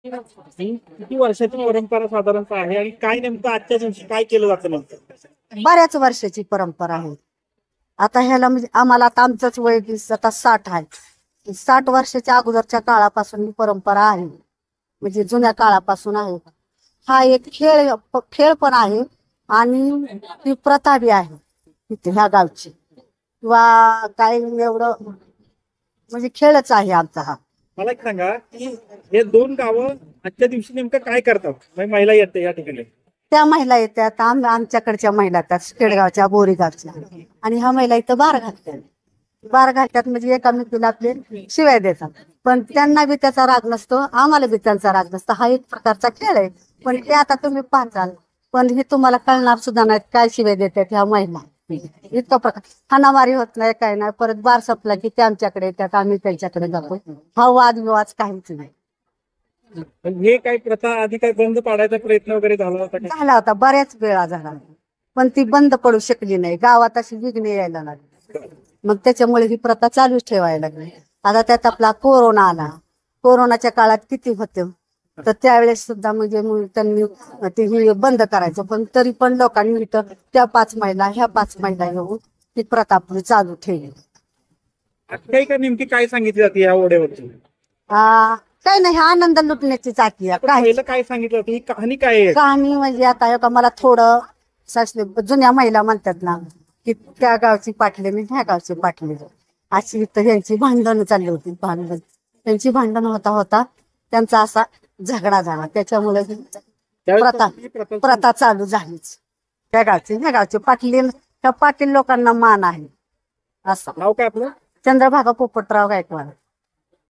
किती वर्षाची परंपरा साधारणतः आहे आणि काय नेमकं आजच्या दिवशी काय केलं जातं नेमकं? बऱ्याच वर्षाची परंपरा आहे. आता ह्याला म्हणजे आम्हाला आता आमचंच वय आता 60 आहे. 60 वर्षाच्या अगोदरच्या काळापासून ही परंपरा आहे, म्हणजे जुन्या काळापासून आहे. हा एक खेळ पण आहे आणि ती प्रथा बी आहे इथे ह्या गावची, किंवा काय एवढं म्हणजे खेळच आहे आमचा हा. मला एक सांगा की हे दोन गावं आजच्या दिवशी नेमकं काय करतात? म्हणजे महिला येते या ठिकाणी. त्या महिला येतात, आमच्याकडच्या महिला येतात खेडगावच्या बोरीगावच्या, आणि ह्या महिला इथं बार घालतात. बार घालतात म्हणजे एकामेकीला आपले शिवाय देतात, पण त्यांना बी त्याचा राग नसतो, आम्हाला बी त्यांचा राग नसतो. हा एक प्रकारचा खेळ आहे, पण ते आता तुम्ही पाहताल, पण हे तुम्हाला कळणार सुद्धा नाही काय शिवाय देतात ह्या महिला. इतका प्रकार हाणामारी होत नाही, काय नाही. परत बार संपला की ते आमच्याकडे येतात, आम्ही त्यांच्याकडे जातो. हा वादविवाद काहीच नाही. पण हे काही प्रथा आधी काही बंद पाडायचा प्रयत्न वगैरे झाला होता का? झाला होता, बऱ्याच वेळा झाला, पण ती बंद पडू शकली नाही. गावात अशी विघ्ने यायला लागली, मग त्याच्यामुळे ही प्रथा चालूच ठेवायला लागली. आता त्यात आपला कोरोना आला. कोरोनाच्या काळात किती होतं, तर त्यावेळेस सुद्धा म्हणजे मग त्यांनी ते बंद करायचं, पण तरी पण लोकांनी इथं त्या 5 महिला ह्या 5 महिला येऊन ती प्रथा आपली चालू ठेवली. काही का नेमकी काय सांगितली जाते या ओढ्यावरची? काही नाही, आनंद लुटण्याची चाकी आहे. काही पहिलं काय सांगितलं होतं? ही कहाणी काय आहे? कहाणी म्हणजे आता का मला थोडं जुन्या महिला म्हणतात ना की त्या गावची पाटली मी ह्या गावची पाटली, अशी तर यांची भांडणं चालली होती. त्यांची भांडण होता होता त्यांचा असा झगडा झाला, त्याच्यामुळे प्रथा चालू झालीच. त्या गावची ह्या गावची पाटली, त्या पाटील लोकांना मान आहे. असं नाव काय आपलं? चंद्रभागा पोपटराव गायकवाड.